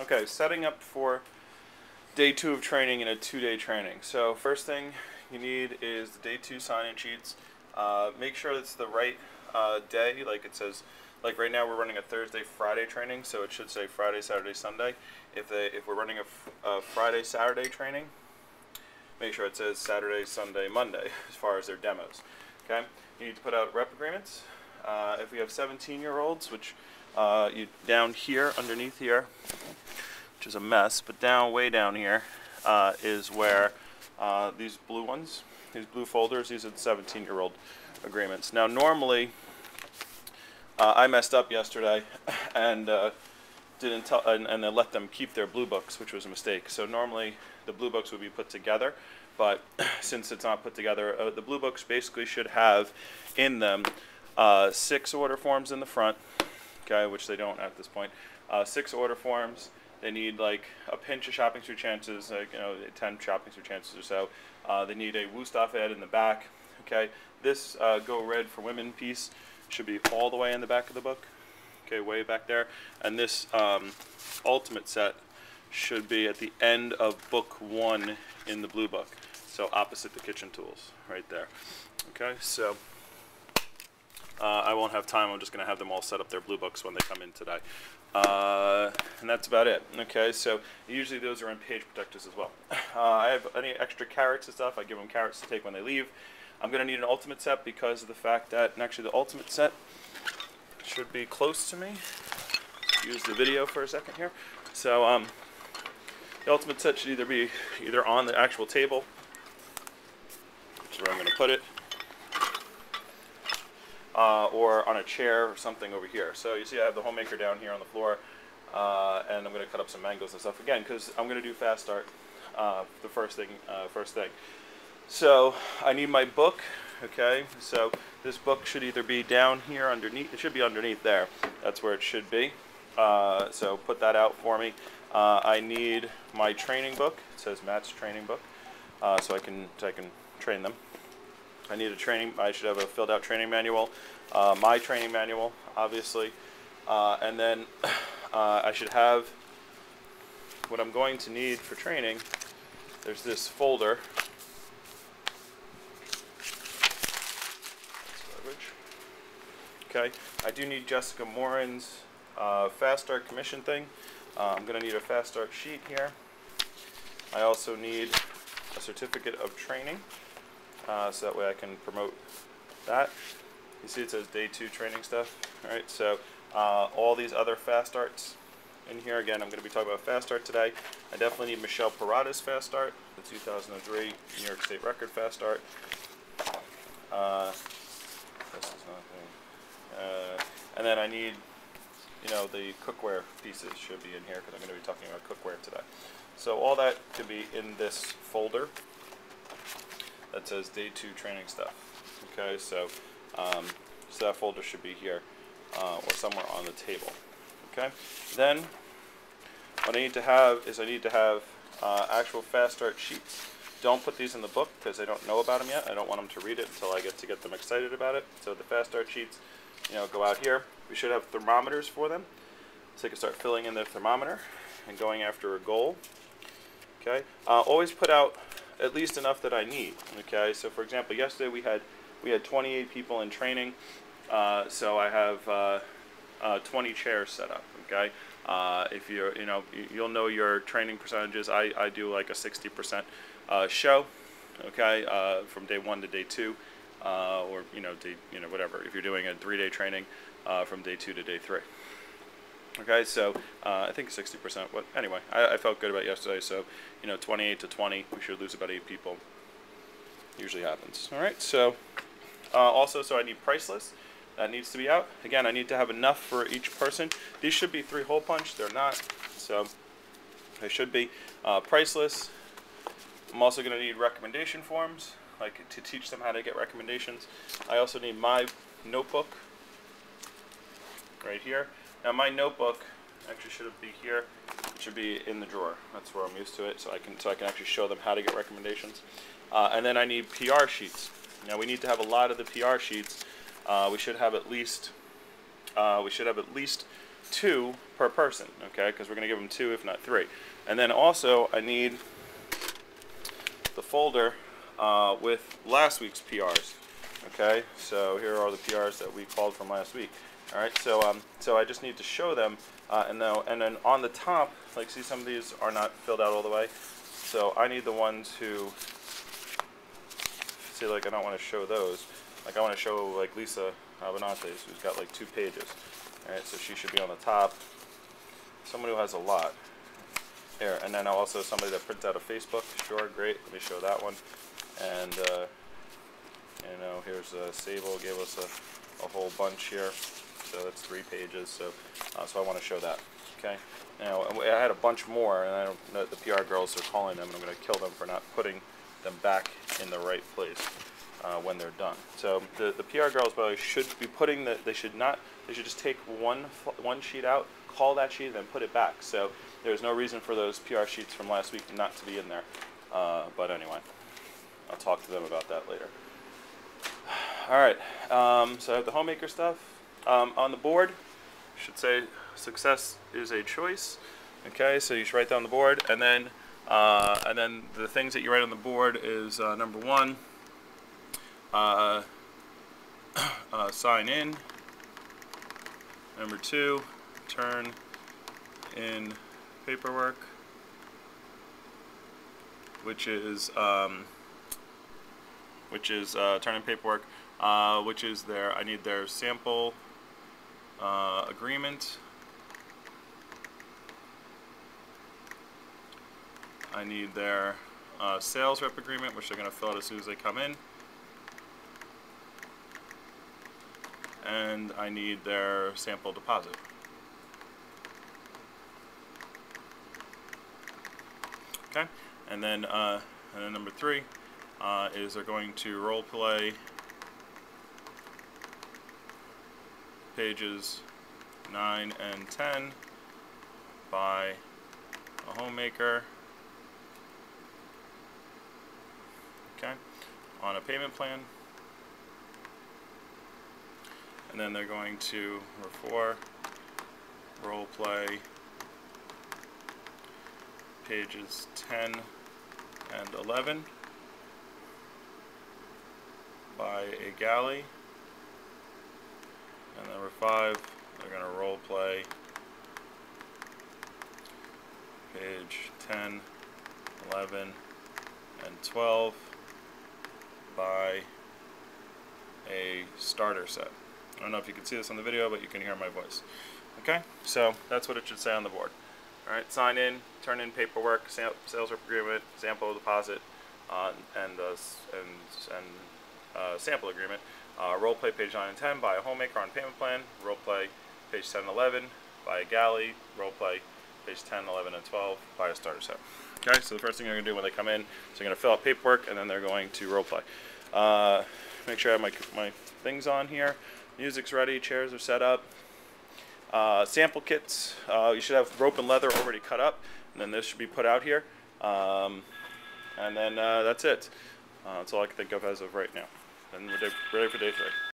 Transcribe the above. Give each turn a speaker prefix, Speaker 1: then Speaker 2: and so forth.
Speaker 1: Okay, setting up for day 2 of training in a 2-day training. So first thing you need is the day 2 sign-in sheets. Make sure it's the right day, like it says. Like right now we're running a Thursday, Friday training, so it should say Friday, Saturday, Sunday. If we're running a Friday, Saturday training, make sure it says Saturday, Sunday, Monday as far as their demos. Okay, you need to put out rep agreements. If we have 17-year-olds, which you down here underneath here, which is a mess, but way down here is where these blue ones, these blue folders, these are the 17-year-old agreements. Now normally, I messed up yesterday and didn't tell, and I let them keep their blue books, which was a mistake. So normally the blue books would be put together, but since it's not put together, the blue books basically should have in them 6 order forms in the front, okay, which they don't at this point. 6 order forms. They need like a pinch of shopping street chances, like 10 shopping street chances or so. They need a Wusthof ad in the back. Okay, this Go Red for Women piece should be all the way in the back of the book. Okay, way back there. And this ultimate set should be at the end of book 1 in the blue book. So opposite the kitchen tools, right there. Okay, so I won't have time. I'm just going to have them all set up their blue books when they come in today. And that's about it. Okay, so usually those are in page protectors as well. I have any extra carrots and stuff. I give them carrots to take when they leave. I'm going to need an ultimate set because of the fact that, and actually the ultimate set should be close to me. Use the video for a second here. So the ultimate set should either be on the actual table, which is where I'm going to put it, or on a chair or something over here. So you see I have the homemaker down here on the floor, and I'm going to cut up some mangoes and stuff again because I'm going to do fast start the first thing. So I need my book. Okay, so this book should either be down here underneath. It should be underneath there. That's where it should be. So put that out for me. I need my training book. It says Matt's training book, so I can train them. I need a training. I should have a filled out training manual, my training manual, obviously, and then I should have what I'm going to need for training. There's this folder. Okay, I do need Jessica Morin's fast start commission thing. I'm going to need a fast start sheet here. I also need a certificate of training, so that way I can promote that. You see it says day 2 training stuff. Alright, so all these other fast starts in here. Again, I'm going to be talking about fast start today. I definitely need Michelle Parada's fast start, the 2003 New York State record fast start. This is nothing. And then I need, the cookware pieces should be in here because I'm going to be talking about cookware today. So all that could be in this folder that says day 2 training stuff. Okay, so that folder should be here or somewhere on the table. Okay, then what I need to have is actual fast start sheets. Don't put these in the book because I don't know about them yet. I don't want them to read it until I get them excited about it. So the fast start sheets, go out here. We should have thermometers for them, so they can start filling in their thermometer and going after a goal. Okay, always put out at least enough that I need. Okay, so for example, yesterday we had 28 people in training, so I have 20 chairs set up. Okay, if you'll know your training percentages. I do like a 60% show. Okay, from day 1 to day 2. Or whatever. If you're doing a 3-day training, from day 2 to day 3. Okay, so I think 60%. But anyway, I felt good about yesterday. So 28 to 20, we should lose about 8 people. Usually happens. All right. So also, so I need price lists. That needs to be out. Again, I need to have enough for each person. These should be 3-hole punch. They're not. So they should be price lists. I'm also going to need recommendation forms, like to teach them how to get recommendations. I also need my notebook right here. Now my notebook actually shouldn't be here. It should be in the drawer. That's where I'm used to it, so I can actually show them how to get recommendations. And then I need PR sheets. Now we need to have a lot of the PR sheets. We should have at least 2 per person, okay? Because we're going to give them 2, if not 3. And then also, I need the folder with last week's PRs, okay? So here are the PRs that we called from last week. All right, so I just need to show them, and then on the top, like, see, some of these are not filled out all the way. So I need the ones who, see, like, I don't want to show those. Like, I want to show, like, Lisa Benantes, who's got like 2 pages. All right, so she should be on the top. Someone who has a lot. Here, and then also somebody that prints out a Facebook. Sure, great. Let me show that one. And you know, here's Sable gave us a whole bunch here. So that's 3 pages. So I want to show that. Okay. Now I had a bunch more, and I don't know, the PR girls are calling them, and I'm going to kill them for not putting them back in the right place when they're done. So the PR girls, by the way, should be putting the. They should just take one sheet out, call that sheet, and then put it back. So there's no reason for those PR sheets from last week not to be in there. But anyway, I'll talk to them about that later. All right. So I have the homemaker stuff on the board. Should say success is a choice. Okay, so you should write down the board, and then the things that you write on the board is number 1, sign in. Number 2, turn in paperwork, which is turn in paperwork, which is I need their sample agreement. I need their sales rep agreement, which they're going to fill out as soon as they come in. And I need their sample deposit. Okay, and then number 3 is they're going to role play pages 9 and 10 by a homemaker. Okay, on a payment plan. And then they're going to, number 4, role play pages 10 and 11 by a galley. And number 5, they're going to role play page 10, 11, and 12 by a starter set. I don't know if you can see this on the video, but you can hear my voice. Okay, so that's what it should say on the board. All right, sign in, turn in paperwork, sales rep agreement, sample deposit, and sample agreement. Role play page 9 and 10 by a homemaker on payment plan. Role play page 10 and 11 by a galley. Role play page 10, 11, and 12 by a starter set. Okay, so the first thing they're going to do when they come in is they're going to fill out paperwork, and then they're going to role play. Make sure I have my things on here. Music's ready, chairs are set up. Sample kits, you should have rope and leather already cut up, and then this should be put out here. And then that's it. That's all I can think of as of right now. And we're ready for day 3.